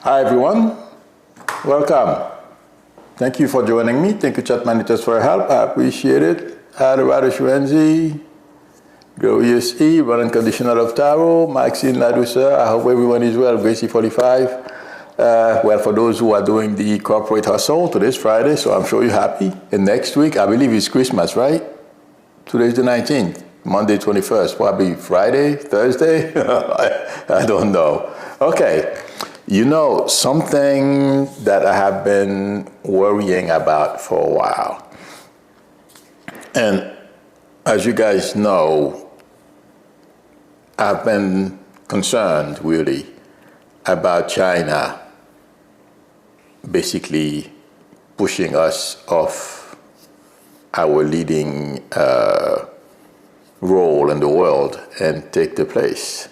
Hi everyone, welcome. Thank you for joining me. Thank you, chat managers, for your help. I appreciate it. Alvaro Shwenzi, Glorious E, Running Conditional of Tarot, Maxine Ladusa. I hope everyone is well. Gracie 45. Well, for those who are doing the corporate hustle, today's Friday, so I'm sure you're happy. And next week, I believe it's Christmas, right? Today's the 19th, Monday 21st, probably Friday, Thursday? I don't know. Okay. You know, something that I have been worrying about for a while. And as you guys know, I've been concerned really about China basically pushing us off our leading role in the world and take the place.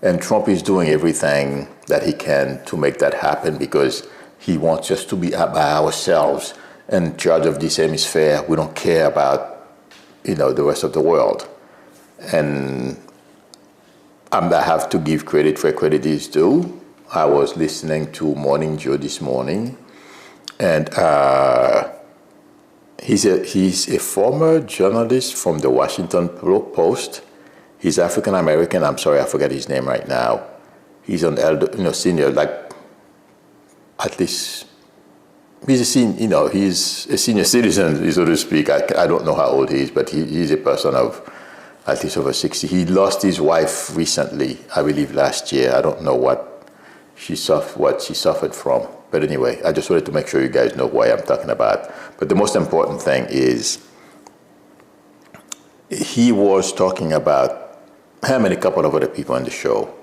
And Trump is doing everything that he can to make that happen because he wants us to be by ourselves in charge of this hemisphere. We don't care about, the rest of the world. And I have to give credit where credit is due. I was listening to Morning Joe this morning, and he's a former journalist from the Washington Post. He's African American. I'm sorry, I forget his name right now. He's an elder, senior, like at least he's a senior. He's a senior citizen, so to speak. I don't know how old he is, but he's a person of at least over 60. He lost his wife recently, I believe last year. I don't know what she suffered from, but anyway, I just wanted to make sure you guys know who I am talking about. But the most important thing is he was talking about him and a couple of other people on the show,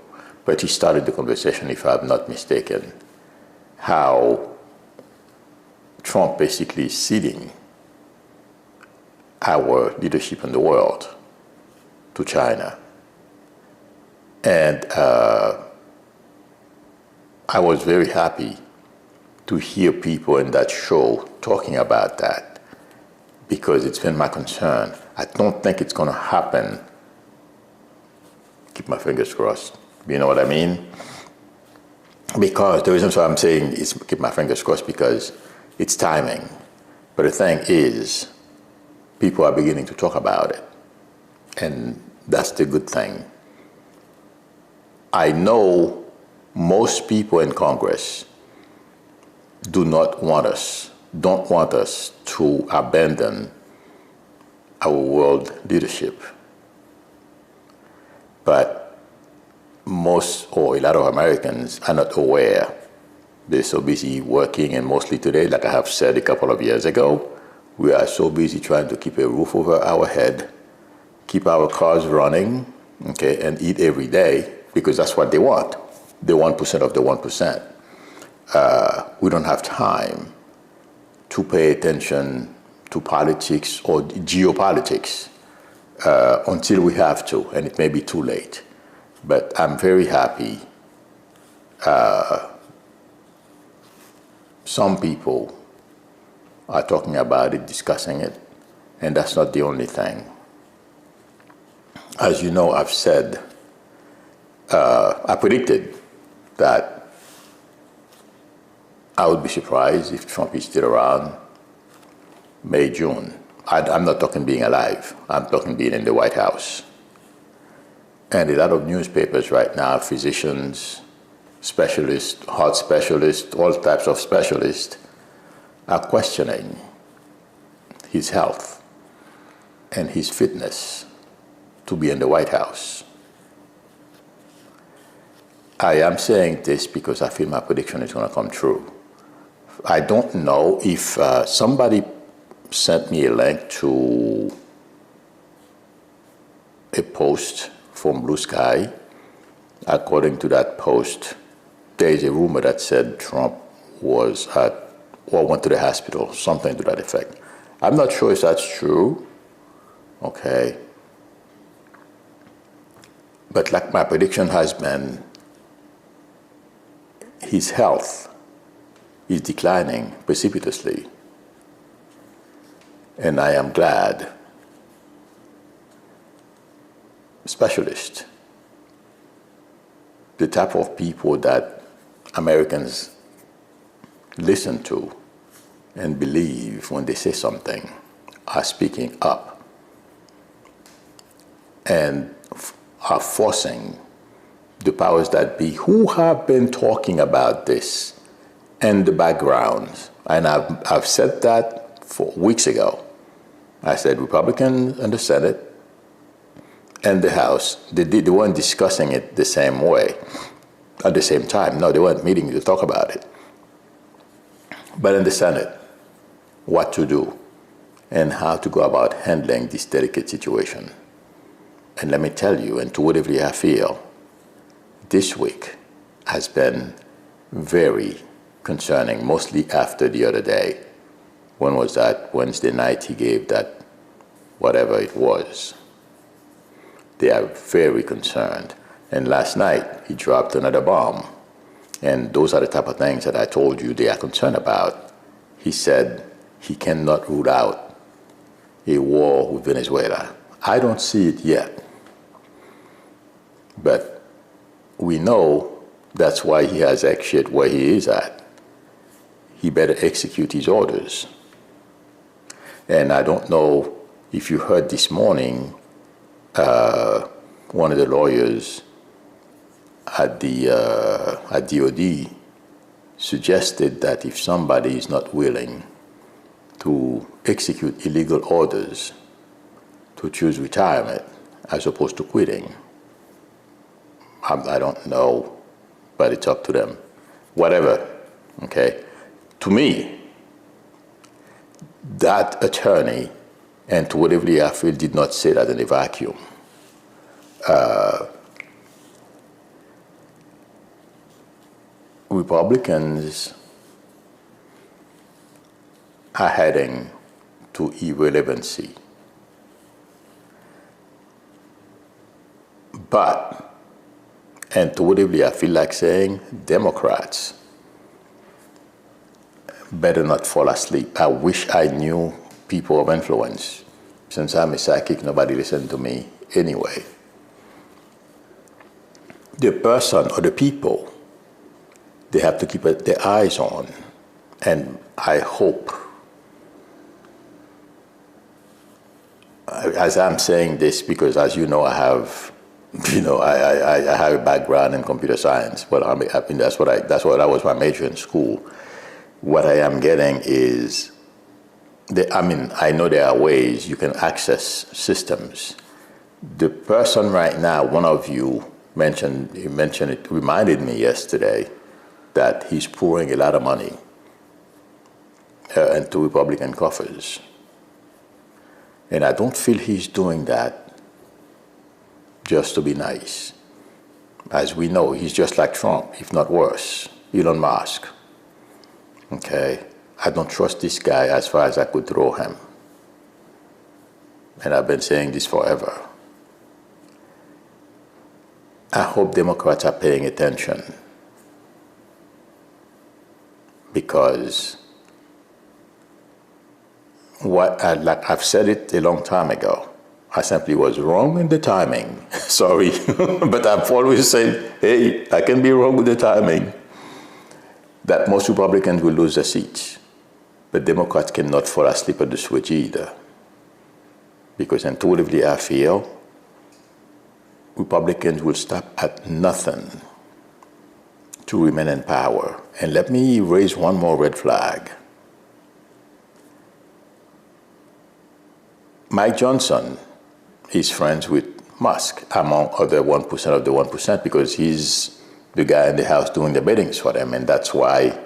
but he started the conversation, if I'm not mistaken, how Trump basically is ceding our leadership in the world to China. And I was very happy to hear people in that show talking about that because it's been my concern. I don't think it's going to happen. Keep my fingers crossed. You know what I mean? Because the reason why I'm saying is keep my fingers crossed because it's timing. But the thing is, people are beginning to talk about it. And that's the good thing. I know most people in Congress don't want us to abandon our world leadership. But most or a lot of Americans are not aware. They're so busy working, and mostly today, like I have said a couple of years ago, we are so busy trying to keep a roof over our head, keep our cars running, okay, and eat every day because that's what they want. The 1% of the 1%. We don't have time to pay attention to politics or geopolitics until we have to, and it may be too late. But I'm very happy. Some people are talking about it, discussing it, and that's not the only thing. As you know, I've said, I predicted that I would be surprised if Trump is still around May, June. I'm not talking being alive. I'm talking being in the White House. And a lot of newspapers right now, physicians, specialists, heart specialists, all types of specialists are questioning his health and his fitness to be in the White House. I am saying this because I feel my prediction is going to come true. I don't know if somebody sent me a link to a post from Blue Sky. According to that post, there is a rumor that said Trump went to the hospital, something to that effect. I'm not sure if that's true, okay? But like my prediction has been, his health is declining precipitously. And I am glad specialists, the type of people that Americans listen to and believe when they say something are speaking up and are forcing the powers that be, who have been talking about this in the background. And I've said that for weeks ago. I said Republicans in the Senate and the House, they weren't discussing it the same way at the same time. No, they weren't meeting to talk about it. But in the Senate, what to do and how to go about handling this delicate situation. And let me tell you, and to whatever I feel, this week has been very concerning, mostly after the other day. When was that? Wednesday night he gave that, whatever it was. They are very concerned. And last night he dropped another bomb. And those are the type of things that I told you they are concerned about. He said he cannot rule out a war with Venezuela. I don't see it yet. But we know that's why he has exit where he is at. He better execute his orders. And I don't know if you heard this morning, one of the lawyers at the at DOD suggested that if somebody is not willing to execute illegal orders, to choose retirement as opposed to quitting. I don't know, but it's up to them. Whatever, okay? To me, that attorney, and to whatever I feel, did not say that in a vacuum. Republicans are heading to irrelevancy. But, and to whatever I feel like saying, Democrats better not fall asleep. I wish I knew people of influence. Since I'm a psychic, nobody listens to me anyway. The person or the people they have to keep their eyes on. And I hope, as I'm saying this, because as you know, I have a background in computer science. Well, I mean, that was my major in school. What I am getting is, I know there are ways you can access systems. The person right now, one of you mentioned it, reminded me yesterday that he's pouring a lot of money into Republican coffers. And I don't feel he's doing that just to be nice. As we know, he's just like Trump, if not worse, Elon Musk. Okay? I don't trust this guy as far as I could throw him. And I've been saying this forever. I hope Democrats are paying attention, because I've said it a long time ago. I simply was wrong in the timing. Sorry, but I've always said, hey, I can be wrong with the timing. That most Republicans will lose their seats. But Democrats cannot fall asleep at the switch either. Because intuitively I feel Republicans will stop at nothing to remain in power. And let me raise one more red flag. Mike Johnson is friends with Musk, among other 1% of the 1%, because he's the guy in the House doing the biddings for them. And that's why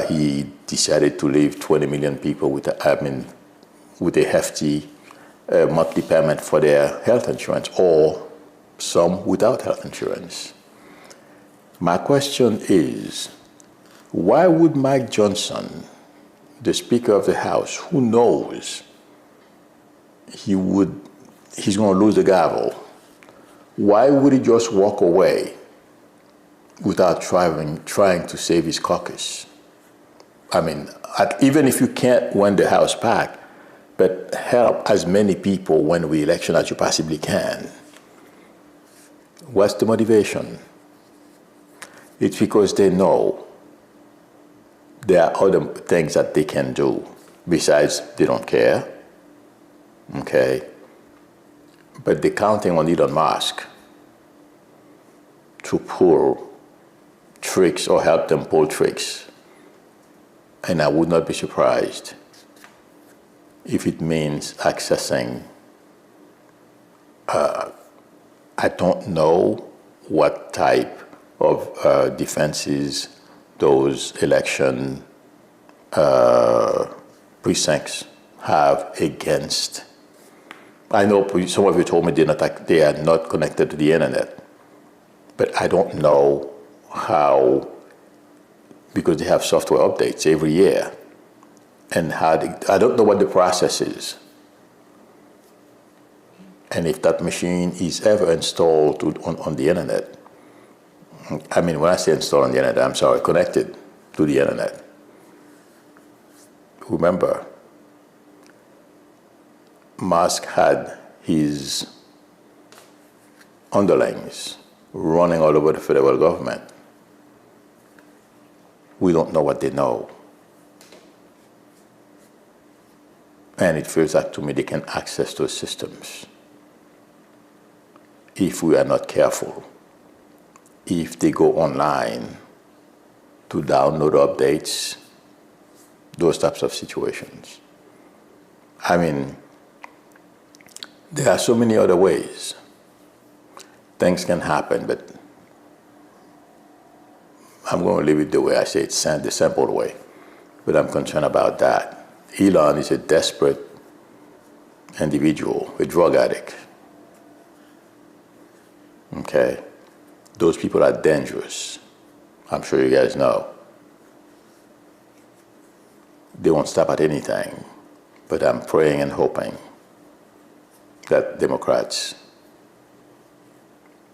he decided to leave 20 million people with a hefty monthly payment for their health insurance, or some without health insurance. My question is, why would Mike Johnson, the Speaker of the House, who knows he's going to lose the gavel, why would he just walk away without trying to save his caucus? I mean, even if you can't win the House back, but help as many people win the election as you possibly can. What's the motivation? It's because they know there are other things that they can do. Besides, they don't care. Okay? But they're counting on Elon Musk to pull tricks or help them pull tricks. And I would not be surprised if it means accessing, I don't know what type of defenses those election precincts have against. I know some of you told me they are not connected to the internet, but I don't know how, because they have software updates every year, and I don't know what the process is, and if that machine is ever installed on the internet. I mean, when I say installed on the internet, I'm sorry, connected to the internet. Remember, Musk had his underlings running all over the federal government. We don't know what they know. And it feels like to me they can access those systems if we are not careful. If they go online to download updates, those types of situations. I mean, there are so many other ways things can happen, but I'm going to leave it the way I say it, the simple way. But I'm concerned about that. Elon is a desperate individual, a drug addict. Okay? Those people are dangerous. I'm sure you guys know. They won't stop at anything. But I'm praying and hoping that Democrats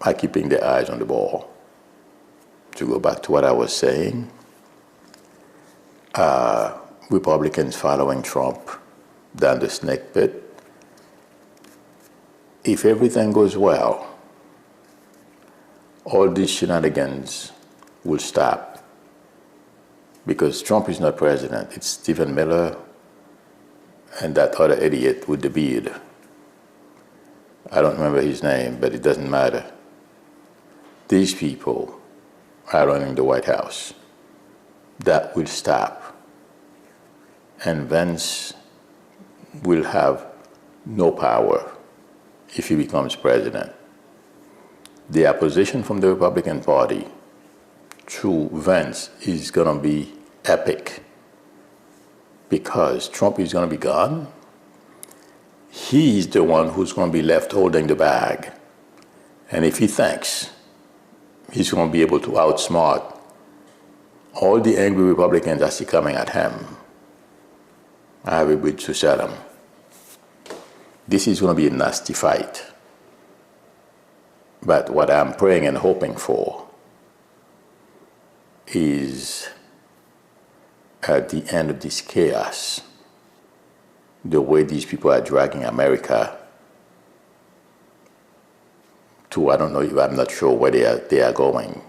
are keeping their eyes on the ball. To go back to what I was saying, Republicans following Trump down the snake pit. If everything goes well, all these shenanigans will stop. Because Trump is not president. It's Stephen Miller and that other idiot with the beard. I don't remember his name, but it doesn't matter. These people are running the White House. That will stop. And Vance will have no power if he becomes president. The opposition from the Republican Party to Vance is going to be epic because Trump is going to be gone. He's the one who's going to be left holding the bag. And if he thinks he's going to be able to outsmart all the angry Republicans I see coming at him, I have a bridge to sell him. This is going to be a nasty fight. But what I'm praying and hoping for is at the end of this chaos, the way these people are dragging America to, I don't know, I'm not sure where they are going,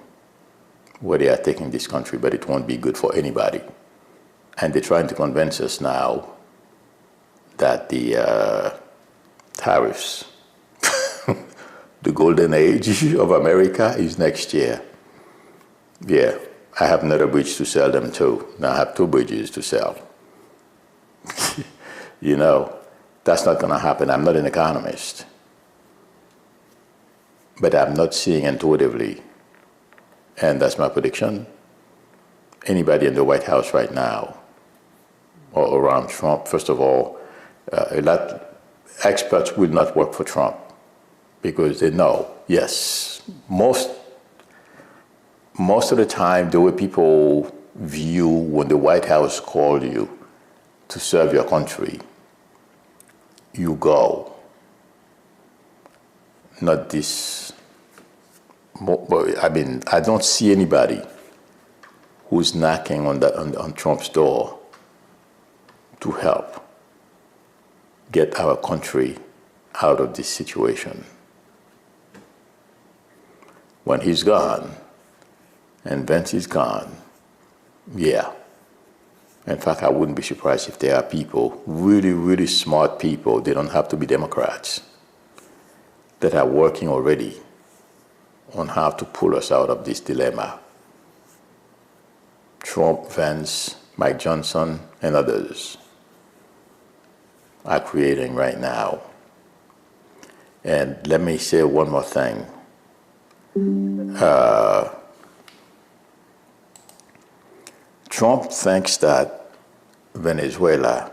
where they are taking this country, but it won't be good for anybody. And they're trying to convince us now that the tariffs, the golden age of America is next year. Yeah, I have another bridge to sell them too. Now I have two bridges to sell. You know, that's not going to happen. I'm not an economist. But I'm not seeing intuitively, and that's my prediction, anybody in the White House right now or around Trump, first of all, experts will not work for Trump because they know, yes, most of the time the way people view when the White House called you to serve your country, you go. Not this. I mean, I don't see anybody who's knocking on Trump's door to help get our country out of this situation. When he's gone, and Vance is gone. Yeah. In fact, I wouldn't be surprised if there are people, really, really smart people, they don't have to be Democrats, that are working already on how to pull us out of this dilemma. Trump, Vance, Mike Johnson, and others are creating right now. And let me say one more thing. Trump thinks that Venezuela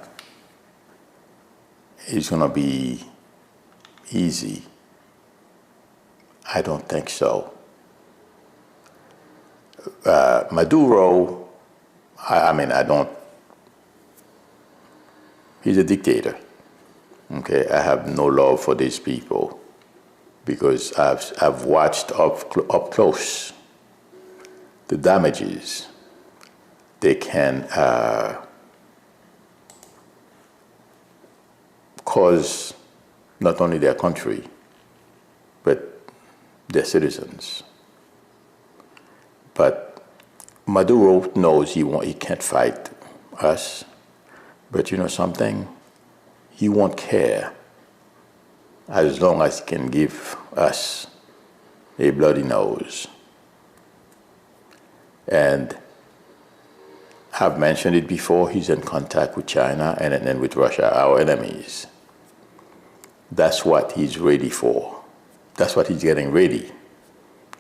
is going to be easy. I don't think so. Maduro, I don't, he's a dictator. Okay, I have no love for these people because I've watched up close the damages they can cause not only their country, but their citizens. But Maduro knows he can't fight us, but you know something? He won't care as long as he can give us a bloody nose. And I've mentioned it before, he's in contact with China and then with Russia, our enemies. That's what he's ready for. That's what he's getting ready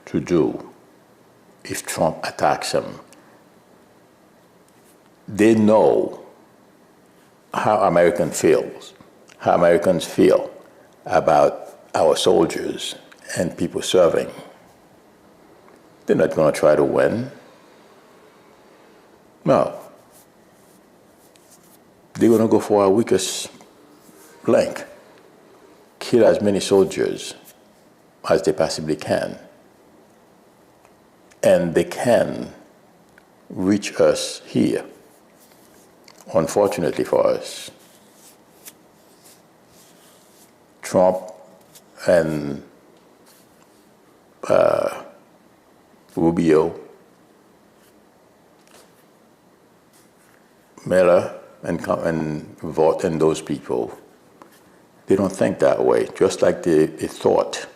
to do if Trump attacks him. They know how Americans feel about our soldiers and people serving. They're not going to try to win. No. They're going to go for our weakest link. Kill as many soldiers as they possibly can. And they can reach us here. Unfortunately for us, Trump and Rubio, Miller, and Vought and those people, they don't think that way. Just like they thought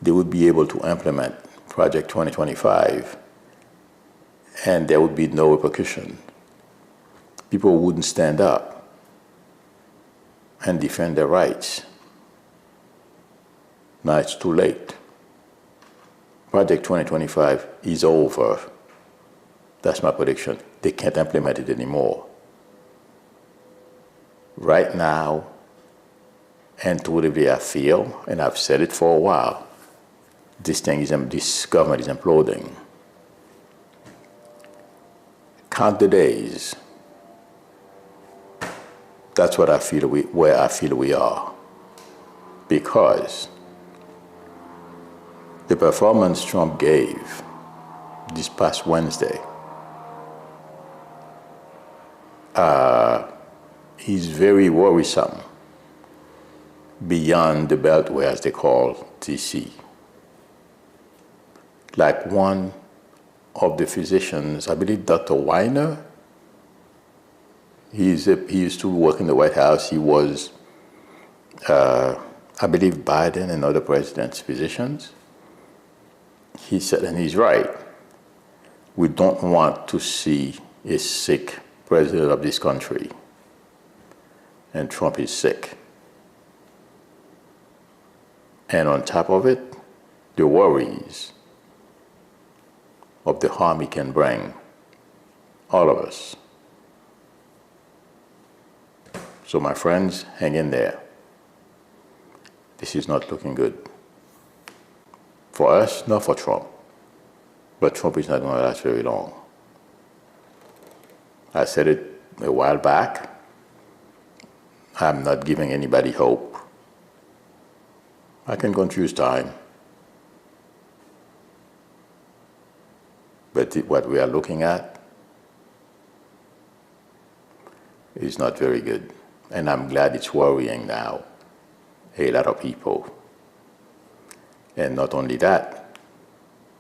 they would be able to implement Project 2025 and there would be no repercussion. People wouldn't stand up and defend their rights. Now it's too late. Project 2025 is over. That's my prediction. They can't implement it anymore. Right now, intuitively I feel, and I've said it for a while, this government is imploding. Count the days. That's what I feel where I feel we are. Because the performance Trump gave this past Wednesday is very worrisome beyond the Beltway, as they call DC. Like one of the physicians, I believe Dr. Weiner, he used to work in the White House. He was, I believe, Biden and other presidents' physicians. He said, and he's right, we don't want to see a sick president of this country. And Trump is sick. And on top of it, the worries of the harm he can bring all of us. So my friends, hang in there. This is not looking good. For us, not for Trump. But Trump is not going to last very long. I said it a while back. I'm not giving anybody hope. I can confuse time. But what we are looking at is not very good. And I'm glad it's worrying now a lot of people. And not only that,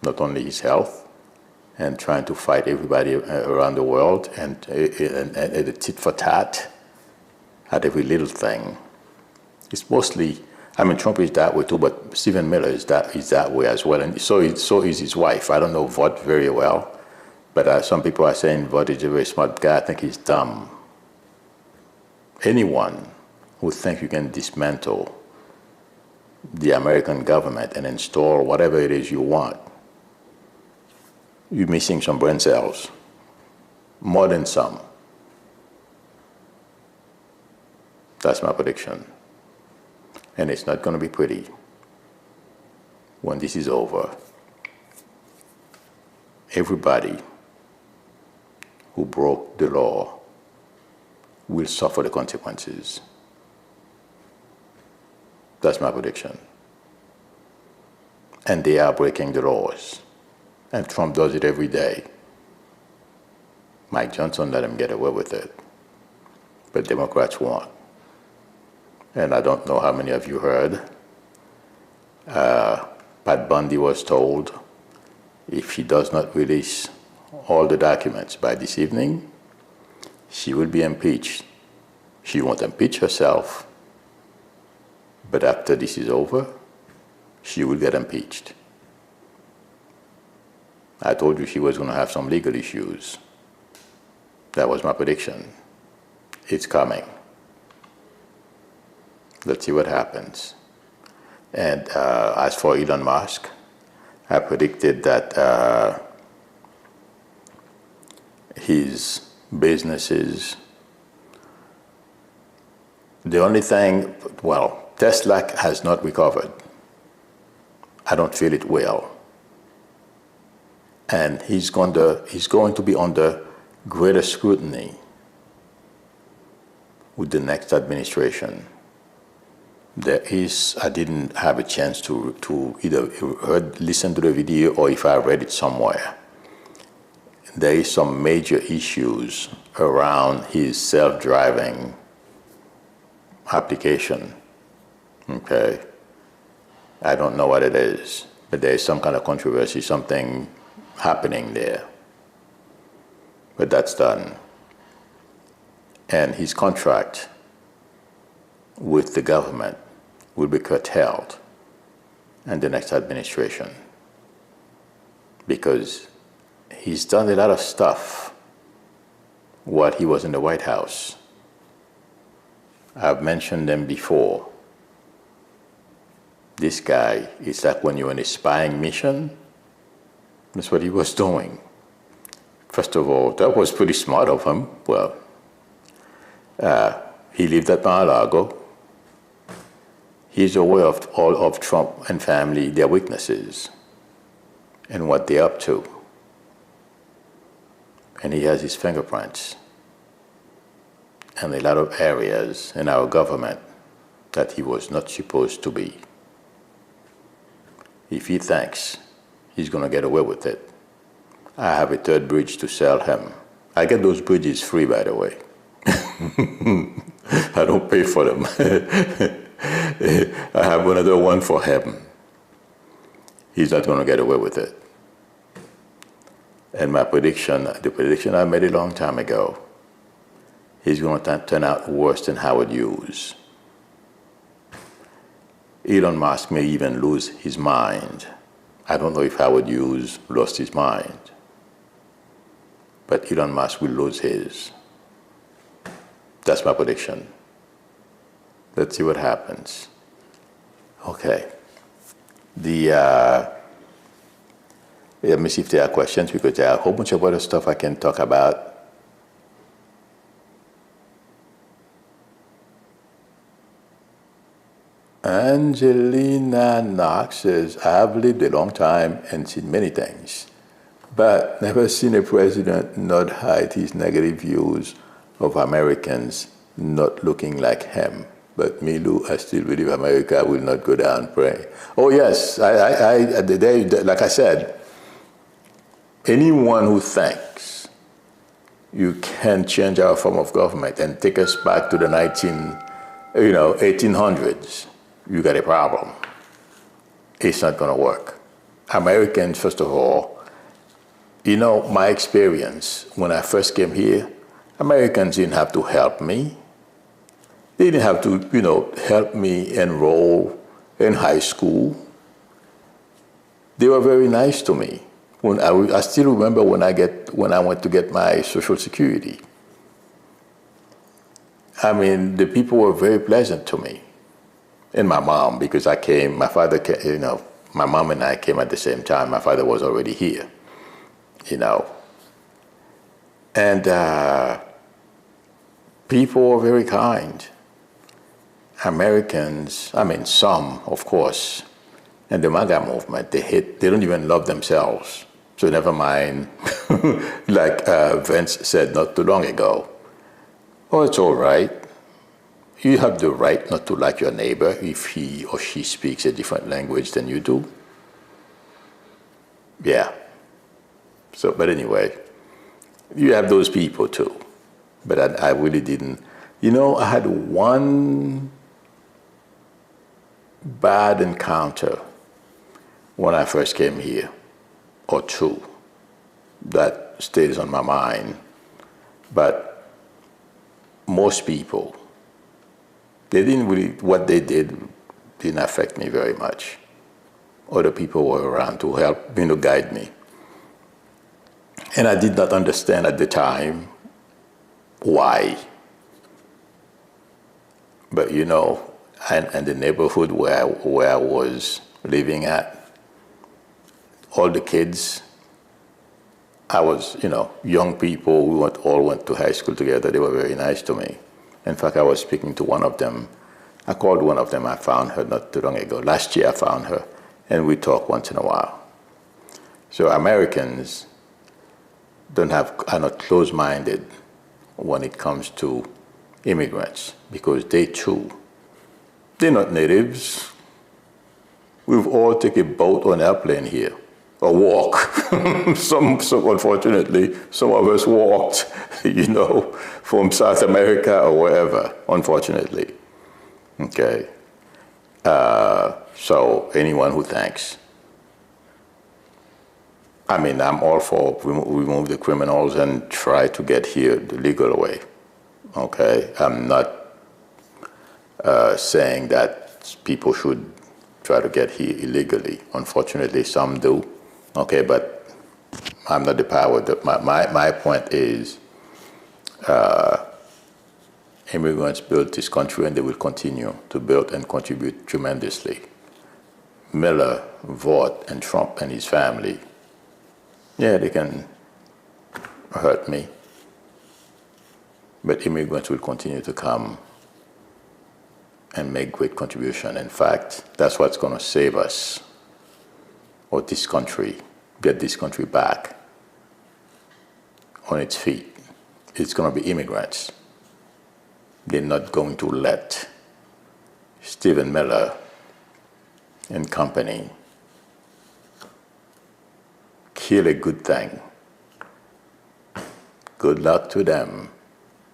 not only his health and trying to fight everybody around the world and a tit for tat at every little thing. It's mostly, I mean, Trump is that way too, but Stephen Miller is that way as well, and so is his wife. I don't know Vought very well, but some people are saying Vought is a very smart guy. I think he's dumb. Anyone who thinks you can dismantle the American government and install whatever it is you want, you're missing some brain cells, more than some. That's my prediction. And it's not going to be pretty when this is over. Everybody who broke the law will suffer the consequences. That's my prediction. And they are breaking the laws. And Trump does it every day. Mike Johnson let him get away with it. But Democrats won't. And I don't know how many of you heard. Pat Bundy was told if she does not release all the documents by this evening, she will be impeached. She won't impeach herself, but after this is over, she will get impeached. I told you she was going to have some legal issues. That was my prediction. It's coming. Let's see what happens. And as for Elon Musk, I predicted that his businesses, the only thing, well, Tesla has not recovered. I don't feel it will. And he's going to be under greater scrutiny with the next administration. There is, I didn't have a chance to either listen to the video or if I read it somewhere. There is some major issues around his self-driving application. Okay, I don't know what it is, but there is some kind of controversy, something happening there. But that's done. And his contract with the government will be curtailed in the next administration because he's done a lot of stuff while he was in the White House. I've mentioned them before. This guy, it's like when you're on a spying mission, that's what he was doing. First of all, that was pretty smart of him. Well, he lived at Mar-a-Lago. He's aware of all of Trump and family, their weaknesses, and what they're up to. And he has his fingerprints in a lot of areas in our government that he was not supposed to be. If he thinks he's going to get away with it, I have a third bridge to sell him. I get those bridges free, by the way. I don't pay for them. I have another one for him. He's not going to get away with it. And my prediction, the prediction I made a long time ago, he's going to turn out worse than Howard Hughes. Elon Musk may even lose his mind. I don't know if Howard Hughes lost his mind, but Elon Musk will lose his. That's my prediction. Let's see what happens. Okay. Let me see if there are questions, because there are a whole bunch of other stuff I can talk about. Angelina Knox says, I have lived a long time and seen many things, but never seen a president not hide his negative views of Americans not looking like him. But me, Lou, I still believe America will not go down. Pray. Oh yes, like I said, anyone who thinks you can change our form of government and take us back to the 1800s, you got a problem. It's not going to work. Americans, first of all, you know, my experience when I first came here, Americans didn't have to help me. They didn't have to, you know, help me enroll in high school. They were very nice to me. When I still remember when I went to get my Social Security. I mean, the people were very pleasant to me. And my mom, because my father came, you know, my mom and I came at the same time. My father was already here, you know. And people were very kind. Americans, I mean, some, of course, and the MAGA movement, they don't even love themselves. So never mind, like Vince said not too long ago. Oh, it's all right. You have the right not to like your neighbor if he or she speaks a different language than you do. Yeah. So, but anyway, you have those people too. But I really didn't. You know, I had one bad encounter when I first came here, or two, that stays on my mind. But most people, they didn't really, what they did didn't affect me very much. Other people were around to help, you know, guide me. And I did not understand at the time why. But you know, and the neighborhood where I was living at, all the kids, I was, you know, young people, we all went to high school together. They were very nice to me. In fact, I was speaking to one of them. I called one of them. I found her not too long ago. Last year I found her, and we talk once in a while. So Americans are not close-minded when it comes to immigrants, because they too, they're not natives. We've all taken a boat or an airplane here, or walk. Some, unfortunately, some of us walked, you know, from South America or wherever, unfortunately. Okay. So anyone who thinks, I mean, I'm all for remove the criminals and try to get here the legal way. Okay. I'm not saying that people should try to get here illegally. Unfortunately, some do. Okay, but I'm not the power. My point is, immigrants built this country and they will continue to build and contribute tremendously. Miller, Vought, and Trump and his family, yeah, they can hurt me. But immigrants will continue to come and make great contribution. In fact, that's what's going to save us, or this country, get this country back on its feet. It's going to be immigrants. They're not going to let Stephen Miller and company kill a good thing. Good luck to them.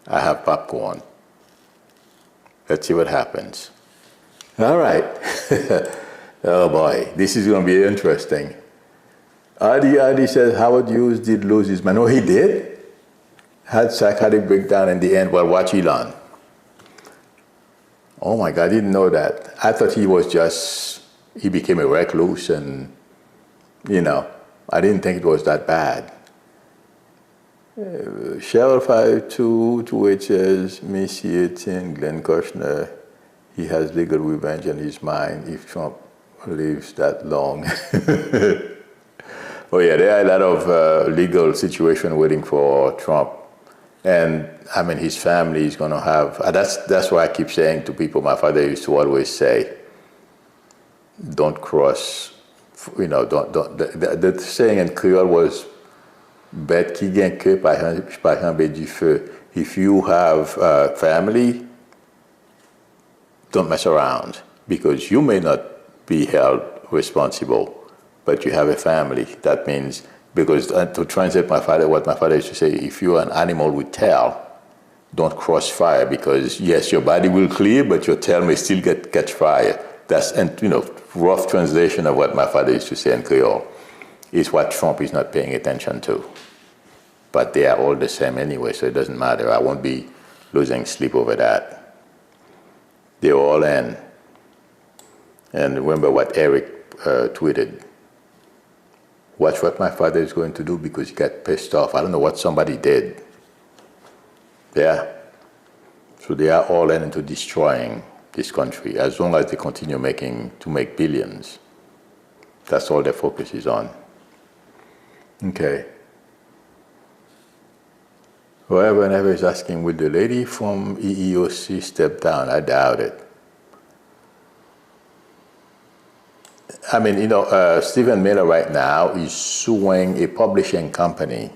I have popcorn. Let's see what happens. All right. Oh boy, this is going to be interesting. Adi says Howard Hughes did lose his mind. No, he did. Had psychotic breakdown in the end. Well, watch Elon. Oh my God, I didn't know that. I thought he became a recluse and, you know, I didn't think it was that bad. Cheryl 5228 says, Missy 18, Glenn Kushner, he has legal revenge in his mind if Trump lives that long. Oh yeah, there are a lot of legal situation waiting for Trump. And I mean, his family is going to have, that's why I keep saying to people, my father used to always say, don't cross, you know, the saying in Creole was, bête qui gagne que par un du feu. If you have family, don't mess around, because you may not be held responsible, but you have a family. That means, because to translate what my father used to say, if you're an animal with tail, don't cross fire, because yes, your body will clear, but your tail may still catch fire. That's, and you know, rough translation of what my father used to say in Creole. is what Trump is not paying attention to. But they are all the same anyway, so it doesn't matter. I won't be losing sleep over that. They're all in. And remember what Eric tweeted. Watch what my father is going to do because he got pissed off. I don't know what somebody did. Yeah. So they are all in into destroying this country as long as they continue to make billions. That's all their focus is on. Okay. Whoever and ever is asking, will the lady from EEOC step down? I doubt it. I mean, you know, Stephen Miller right now is suing a publishing company.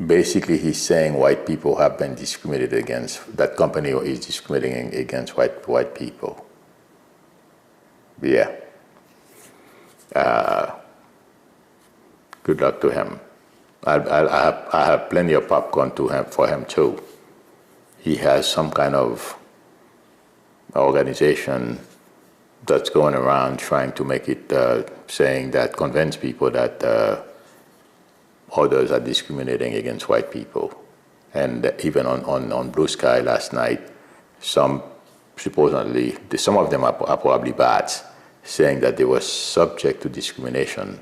Basically, he's saying white people have been discriminated against. That company is discriminating against white people. Yeah. Good luck to him. I have plenty of popcorn for him too. He has some kind of organization that's going around trying to make it, convince people that others are discriminating against white people. And even on Blue Sky last night, supposedly, some of them are probably bots, saying that they were subject to discrimination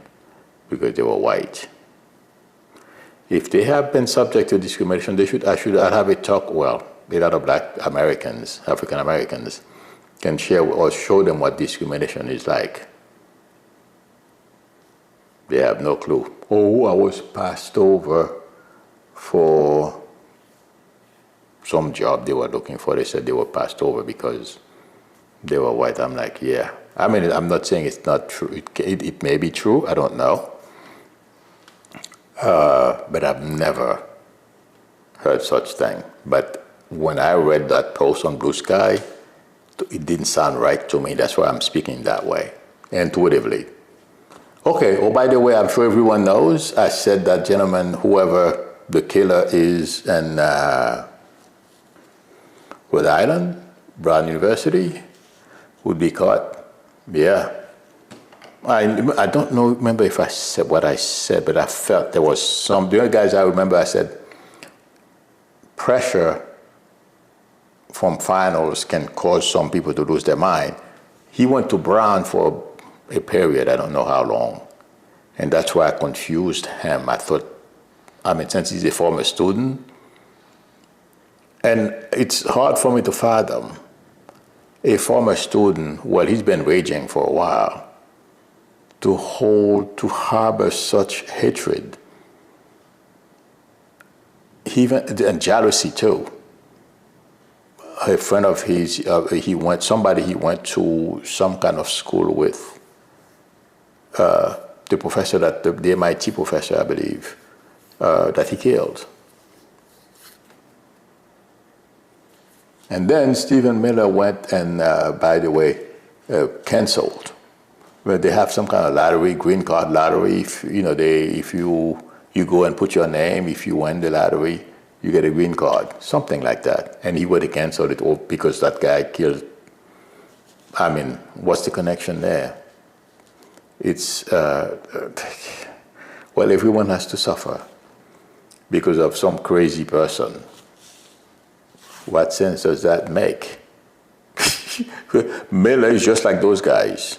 because they were white. If they have been subject to discrimination, I should have a talk. Well, a lot of black Americans, African Americans, can share or show them what discrimination is like. They have no clue. Oh, I was passed over for some job they were looking for. They said they were passed over because they were white. I'm like, yeah. I mean, I'm not saying it's not true. It may be true. I don't know. But I've never heard such thing. But when I read that post on Blue Sky, it didn't sound right to me. That's why I'm speaking that way, intuitively. Okay, oh, by the way, I'm sure everyone knows, I said that gentleman, whoever the killer is in Rhode Island, Brown University, would be caught. Yeah. I don't remember if I said what I said, but I felt there was some, the other guys I remember I said, pressure from finals can cause some people to lose their mind. He went to Brown for a period, I don't know how long. And that's why I confused him. I thought, I mean, since he's a former student, and it's hard for me to fathom a former student, well, he's been raging for a while, to harbor such hatred, and jealousy too. A friend of his, he went to some kind of school with, the professor the MIT professor, I believe, that he killed. And then Stephen Miller went and, by the way, canceled. Where they have some kind of lottery, green card lottery. If you go and put your name, if you win the lottery, you get a green card, something like that. And he would have canceled it all because that guy killed. I mean, what's the connection there? It's, well, everyone has to suffer because of some crazy person. What sense does that make? Miller is just like those guys,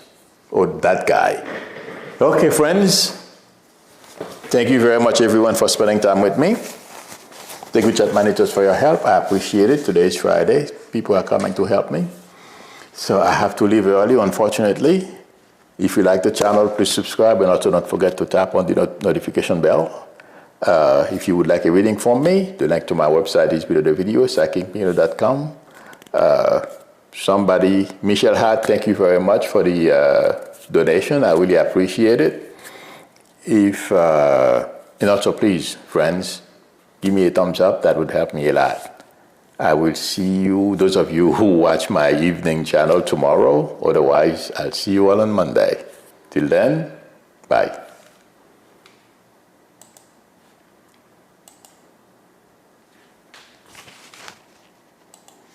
or that guy. Okay, friends. Thank you very much, everyone, for spending time with me. Thank you, chat managers, for your help. I appreciate it. Today is Friday. People are coming to help me. So I have to leave early, unfortunately. If you like the channel, please subscribe, and also don't forget to tap on the notification bell. If you would like a reading from me, the link to my website is below the video, psychicmiller.com. Michelle Hart, thank you very much for the donation. I really appreciate it. And also please, friends, give me a thumbs up. That would help me a lot. I will see you, those of you who watch my evening channel tomorrow. Otherwise, I'll see you all on Monday. Till then, bye.